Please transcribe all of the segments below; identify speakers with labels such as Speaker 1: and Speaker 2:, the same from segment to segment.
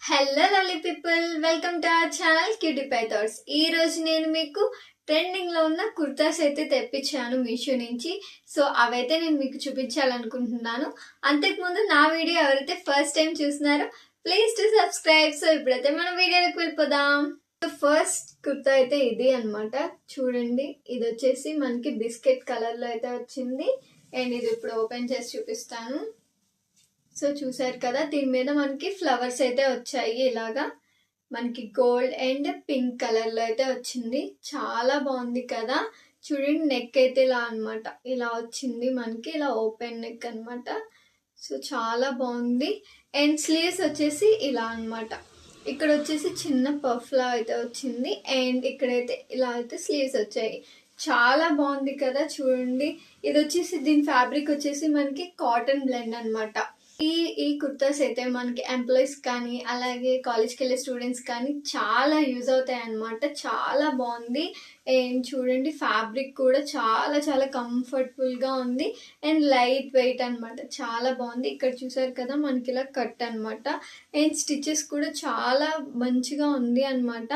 Speaker 1: Hello lovely people, welcome to our channel cutie pie thoughts. ఈ రోజు నేను మీకు ట్రెండింగ్ లో ఉన్న కుర్తాస్ అయితే తెప్పించాను మీషో నుంచి. సో అవైతే నేను మీకు చూపించాలనుకుంటున్నాను. అంతకుముందు నా వీడియో ఎవరైతే ఫస్ట్ టైం చూస్తున్నారో ప్లీజ్ టు సబ్స్క్రైబ్. సో ఇప్పుడైతే మన వీడియోలోకి వెళ్ళిపోదాం. ఫస్ట్ కుర్తా అయితే ఇది అన్నమాట. చూడండి, ఇది వచ్చేసి మనకి బిస్కెట్ కలర్ లో అయితే వచ్చింది. అండ్ ఇది ఇప్పుడు ఓపెన్ చేసి చూపిస్తాను. సో చూసారు కదా, దీని మీద మనకి ఫ్లవర్స్ అయితే వచ్చాయి. ఇలాగా మనకి గోల్డ్ అండ్ పింక్ కలర్ లో అయితే వచ్చింది. చాలా బాగుంది కదా. చూడండి, నెక్ అయితే ఇలా అన్నమాట, ఇలా వచ్చింది మనకి, ఇలా ఓపెన్ నెక్ అన్నమాట. సో చాలా బాగుంది. అండ్ స్లీవ్స్ వచ్చేసి ఇలా అన్నమాట. ఇక్కడ వచ్చేసి చిన్న పఫ్ లా అయితే వచ్చింది. అండ్ ఇక్కడైతే ఇలా అయితే స్లీవ్స్ వచ్చాయి. చాలా బాగుంది కదా. చూడండి, ఇది వచ్చేసి దీని ఫ్యాబ్రిక్ వచ్చేసి మనకి కాటన్ బ్లెండ్ అన్నమాట. ఈ కుర్తాస్ అయితే మనకి ఎంప్లాయీస్ కానీ అలాగే కాలేజ్కి వెళ్ళే స్టూడెంట్స్ కానీ చాలా యూజ్ అవుతాయి అన్నమాట. చాలా బాగుంది. అండ్ చూడండి, ఫ్యాబ్రిక్ కూడా చాలా చాలా కంఫర్టబుల్ గా ఉంది. అండ్ లైట్ వెయిట్ అన్నమాట. చాలా బాగుంది. ఇక్కడ చూసారు కదా, మనకి ఇలా కట్ అన్నమాట. అండ్ స్టిచెస్ కూడా చాలా మంచిగా ఉంది అన్నమాట.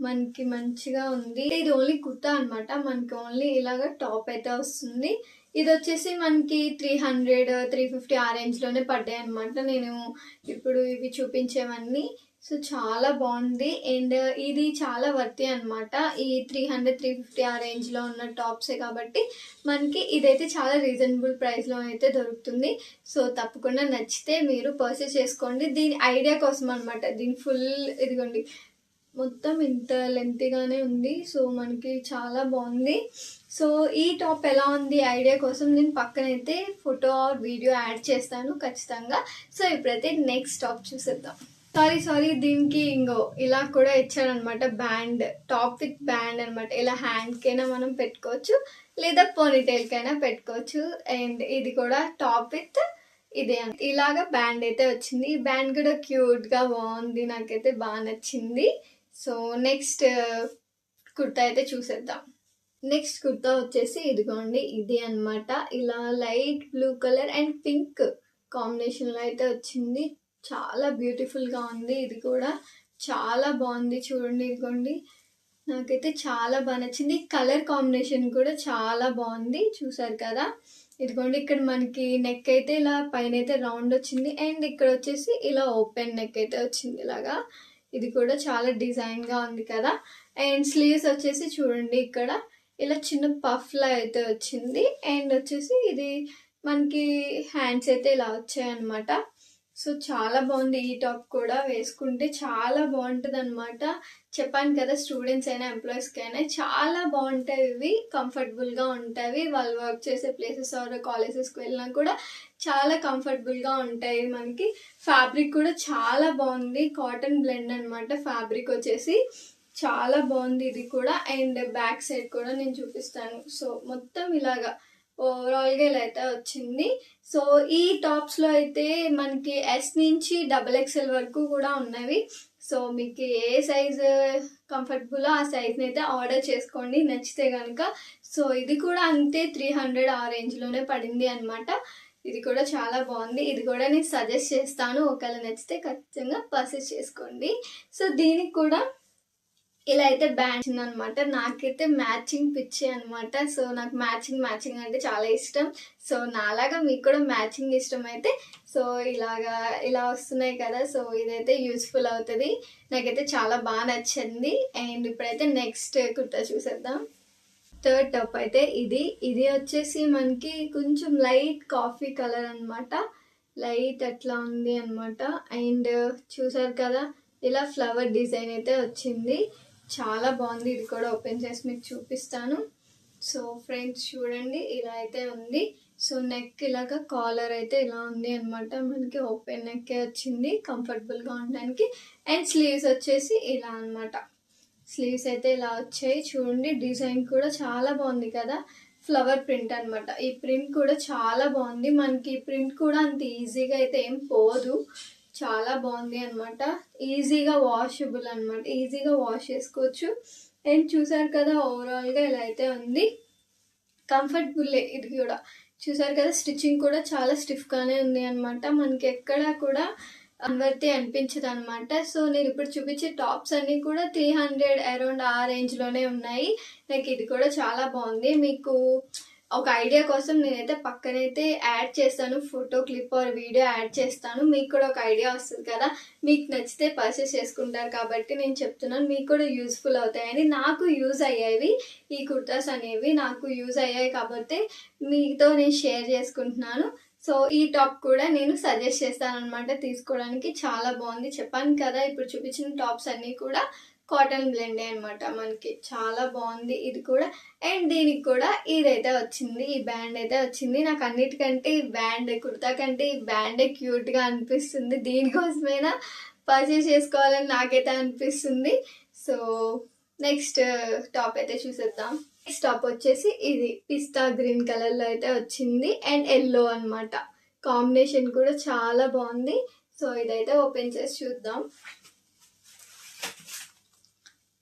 Speaker 1: మనకి మంచిగా ఉంది. ఇది ఓన్లీ కుర్తా అన్నమాట. మనకి ఓన్లీ ఇలాగా టాప్ అయితే వస్తుంది. ఇది వచ్చేసి మనకి 300 350 ఆ రేంజ్ లోనే పడ్డాయి అనమాట. నేను ఇప్పుడు ఇవి చూపించేవన్నీ. సో చాలా బాగుంది. అండ్ ఇది చాలా వర్తి అనమాట. ఈ 300 350 ఆ రేంజ్ లో ఉన్న టాప్సే కాబట్టి మనకి ఇదైతే చాలా రీజనబుల్ ప్రైస్ లో అయితే దొరుకుతుంది. సో తప్పకుండా నచ్చితే మీరు పర్చేస్ చేసుకోండి. దీని ఐడియా కోసం అనమాట. దీని ఫుల్ ఇదిగోండి, మొత్తం ఇంత లెంతీగానే ఉంది. సో మనకి చాలా బాగుంది. సో ఈ టాప్ ఎలా ఉంది ఐడియా కోసం నేను పక్కనైతే ఫోటో ఆర్ వీడియో యాడ్ చేస్తాను ఖచ్చితంగా. సో ఇప్పుడైతే నెక్స్ట్ టాప్ చూసేద్దాం. సారీ దీనికి ఇంకో ఇలా కూడా ఇచ్చారనమాట, బ్యాండ్, టాప్ విత్ బ్యాండ్ అనమాట. ఇలా హ్యాండ్ కైనా మనం పెట్టుకోవచ్చు, లేదా పోనీటైల్ కైనా పెట్టుకోవచ్చు. అండ్ ఇది కూడా టాప్ విత్ ఇదే ఇలాగా బ్యాండ్ అయితే వచ్చింది. ఈ బ్యాండ్ కూడా క్యూట్ గా బాగుంది, నాకైతే బాగా నచ్చింది. సో నెక్స్ట్ కుర్తా అయితే చూసేద్దాం. నెక్స్ట్ కుర్తా వచ్చేసి ఇదిగోండి, ఇది అన్నమాట. ఇలా light blue colour and pink combination లో అయితే వచ్చింది. చాలా బ్యూటిఫుల్ గా ఉంది. ఇది కూడా చాలా బాగుంది. చూడండి, ఇదిగోండి, నాకైతే చాలా బాగా నచ్చింది. కలర్ కాంబినేషన్ కూడా చాలా బాగుంది. చూసారు కదా, ఇదిగోండి, ఇక్కడ మనకి నెక్ అయితే ఇలా పైన అయితే రౌండ్ వచ్చింది. అండ్ ఇక్కడ వచ్చేసి ఇలా ఓపెన్ నెక్ అయితే వచ్చింది ఇలాగా. ఇది కూడా చాలా డిజైన్ గా ఉంది కదా. అండ్ స్లీవ్స్ వచ్చేసి చూడండి, ఇక్కడ ఇలా చిన్న పఫ్ లా అయితే వచ్చింది. అండ్ వచ్చేసి ఇది మనకి హ్యాండ్స్ అయితే ఇలా వచ్చాయి అనమాట. సో చాలా బాగుంది. ఈ టాప్ కూడా వేసుకుంటే చాలా బాగుంటుంది అనమాట. చెప్పాను కదా, స్టూడెంట్స్ అయినా ఎంప్లాయీస్కి అయినా చాలా బాగుంటాయి. ఇవి కంఫర్టబుల్ గా ఉంటాయి. వాళ్ళు వర్క్ చేసే ప్లేసెస్ ఆర్ కాలేజెస్కి వెళ్ళినా కూడా చాలా కంఫర్టబుల్ గా ఉంటాయి. మనకి ఫ్యాబ్రిక్ కూడా చాలా బాగుంది. కాటన్ బ్లెండ్ అనమాట ఫ్యాబ్రిక్ వచ్చేసి. చాలా బాగుంది ఇది కూడా. అండ్ బ్యాక్ సైడ్ కూడా నేను చూపిస్తాను. సో మొత్తం ఇలాగా ఓవరాల్ గా ఇలా అయితే వచ్చింది. సో ఈ టాప్స్ లో అయితే మనకి ఎస్ నుంచి XXL వరకు కూడా ఉన్నవి. సో మీకు ఏ సైజ్ కంఫర్టబుల్ ఆ సైజ్ అయితే ఆర్డర్ చేసుకోండి నచ్చితే కనుక. సో ఇది కూడా అంతే, 300 ఆ రేంజ్ లోనే పడింది అనమాట. ఇది కూడా చాలా బాగుంది. ఇది కూడా నేను సజెస్ట్ చేస్తాను, ఒకవేళ నచ్చితే ఖచ్చితంగా పర్చేస్ చేసుకోండి. సో దీనికి కూడా ఇలా అయితే బ్యాండ్ అనమాట. నాకైతే మ్యాచింగ్ పిచ్చి అనమాట. సో నాకు మ్యాచింగ్ అంటే చాలా ఇష్టం. సో నాలాగా మీకు కూడా మ్యాచింగ్ ఇష్టం అయితే సో ఇలా వస్తున్నాయి కదా. సో ఇదైతే యూస్ఫుల్ అవుతుంది. నాకైతే చాలా బాగా నచ్చింది. అండ్ ఇప్పుడైతే నెక్స్ట్ కుర్తా చూసేద్దాం. థర్డ్ టాప్ అయితే ఇది వచ్చేసి మనకి కొంచెం లైట్ కాఫీ కలర్ అనమాట. లైట్ అట్లా ఉంది అనమాట. అండ్ చూసారు కదా, ఇలా ఫ్లవర్ డిజైన్ అయితే వచ్చింది. చాలా బాగుంది. ఇది కూడా ఓపెన్ చేసి మీకు చూపిస్తాను. సో ఫ్రెండ్స్ చూడండి, ఇలా అయితే ఉంది. సో నెక్ ఇలాగా కాలర్ అయితే ఇలా ఉంది అనమాట. మనకి ఓపెన్ నెక్ వచ్చింది కంఫర్టబుల్ గా ఉండడానికి. అండ్ స్లీవ్స్ వచ్చేసి ఇలా అనమాట. స్లీవ్స్ అయితే ఇలా వచ్చాయి. చూడండి, డిజైన్ కూడా చాలా బాగుంది కదా. ఫ్లవర్ ప్రింట్ అనమాట. ఈ ప్రింట్ కూడా చాలా బాగుంది. మనకి ఈ ప్రింట్ కూడా అంత ఈజీగా అయితే ఏం పోదు. చాలా బాగుంది అనమాట. ఈజీగా వాషబుల్ అనమాట. ఈజీగా వాష్ చేసుకోవచ్చు. అండ్ చూసారు కదా, ఓవరాల్ గా ఇలా అయితే ఉంది. కంఫర్టబుల్ ఇది కూడా. చూసారు కదా, స్టిచ్చింగ్ కూడా చాలా స్టిఫ్ గానే ఉంది అనమాట. మనకి ఎక్కడ కూడా అన్వర్తి అనిపించదు అనమాట. సో నేను ఇప్పుడు చూపించే టాప్స్ అన్ని కూడా 300 అరౌండ్ ఆ రేంజ్ లోనే ఉన్నాయి. నాకు ఇది కూడా చాలా బాగుంది. మీకు ఒక ఐడియా కోసం నేనైతే పక్కనైతే యాడ్ చేస్తాను, photo clip or video add చేస్తాను. మీకు కూడా ఒక ఐడియా వస్తుంది కదా, మీకు నచ్చితే పర్చేస్ చేసుకుంటారు కాబట్టి నేను చెప్తున్నాను, మీకు కూడా యూస్ఫుల్ అవుతాయని. నాకు యూజ్ అయ్యేవి ఈ కుర్తాస్ అనేవి, నాకు యూజ్ అయ్యాయి కాబట్టి మీతో నేను షేర్ చేసుకుంటున్నాను. సో ఈ టాప్ కూడా నేను సజెస్ట్ చేస్తాను అనమాట తీసుకోవడానికి. చాలా బాగుంది. చెప్పాను కదా, ఇప్పుడు చూపించిన టాప్స్ అన్నీ కూడా కాటన్ బ్లెండే అనమాట. మనకి చాలా బాగుంది ఇది కూడా. అండ్ దీనికి కూడా ఇదైతే వచ్చింది, ఈ బ్యాండ్ అయితే వచ్చింది. నాకు అన్నిటికంటే ఈ బ్యాండ్, కుర్తా కంటే ఈ బ్యాండే క్యూట్గా అనిపిస్తుంది. దీనికోసమైనా పర్చేస్ చేసుకోవాలని నాకైతే అనిపిస్తుంది. సో నెక్స్ట్ టాప్ అయితే చూసేద్దాం. నెక్స్ట్ టాప్ వచ్చేసి ఇది పిస్తా గ్రీన్ కలర్లో అయితే వచ్చింది అండ్ ఎల్లో అనమాట. కాంబినేషన్ కూడా చాలా బాగుంది. సో ఇదైతే ఓపెన్ చేసి చూద్దాం.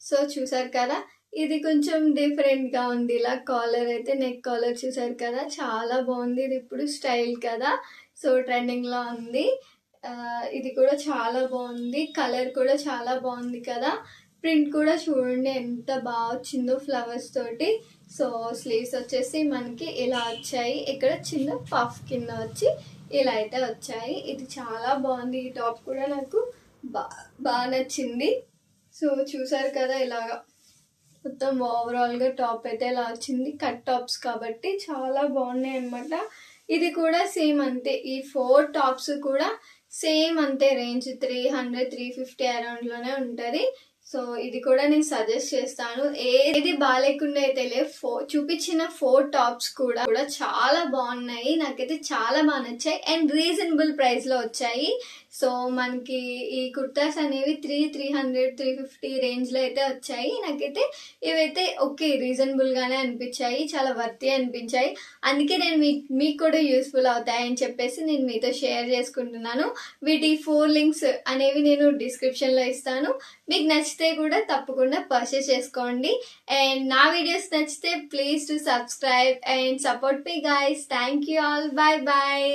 Speaker 1: సో చూసారు కదా, ఇది కొంచెం డిఫరెంట్గా ఉంది. ఇలా కాలర్ అయితే, నెక్ కాలర్ చూసారు కదా, చాలా బాగుంది. ఇది ఇప్పుడు స్టైల్ కదా, సో ట్రెండింగ్లో ఉంది. ఇది కూడా చాలా బాగుంది. కలర్ కూడా చాలా బాగుంది కదా. ప్రింట్ కూడా చూడండి ఎంత బాగా వచ్చిందో ఫ్లవర్స్ తోటి. సో స్లీవ్స్ వచ్చేసి మనకి ఇలా వచ్చాయి, ఇక్కడ చిన్న పఫ్ కింద వచ్చి ఇలా అయితే వచ్చాయి. ఇది చాలా బాగుంది. ఈ టాప్ కూడా నాకు బాగా నచ్చింది. సో చూసారు కదా, ఇలాగా మొత్తం ఓవరాల్గా టాప్ అయితే ఇలా వచ్చింది. కట్ టాప్స్ కాబట్టి చాలా బాగున్నాయి అనమాట. ఇది కూడా సేమ్ అంతే, ఈ 4 టాప్స్ కూడా సేమ్ అంతే రేంజ్ 300-350 అరౌండ్లోనే ఉంటుంది. సో ఇది కూడా నేను సజెస్ట్ చేస్తాను. ఏది బాగాలేకుండా అయితే చూపించిన 4 టాప్స్ కూడా చాలా బాగున్నాయి. నాకైతే చాలా బాగా నచ్చాయి అండ్ రీజనబుల్ ప్రైస్లో వచ్చాయి. సో మనకి ఈ కుర్తాస్ అనేవి 300-350 రేంజ్లో అయితే వచ్చాయి. నాకైతే ఇవైతే ఓకే, రీజనబుల్గానే అనిపించాయి, చాలా వర్తీ అనిపించాయి. అందుకే నేను మీకు కూడా యూస్ఫుల్ అవుతాయని చెప్పేసి నేను మీతో షేర్ చేసుకుంటున్నాను. వీటి 4 లింక్స్ అనేవి నేను డిస్క్రిప్షన్లో ఇస్తాను. మీకు నచ్చితే కూడా తప్పకుండా పర్చేస్ చేసుకోండి. అండ్ నా వీడియోస్ నచ్చితే please to subscribe and support me guys. Thank you all. Bye bye.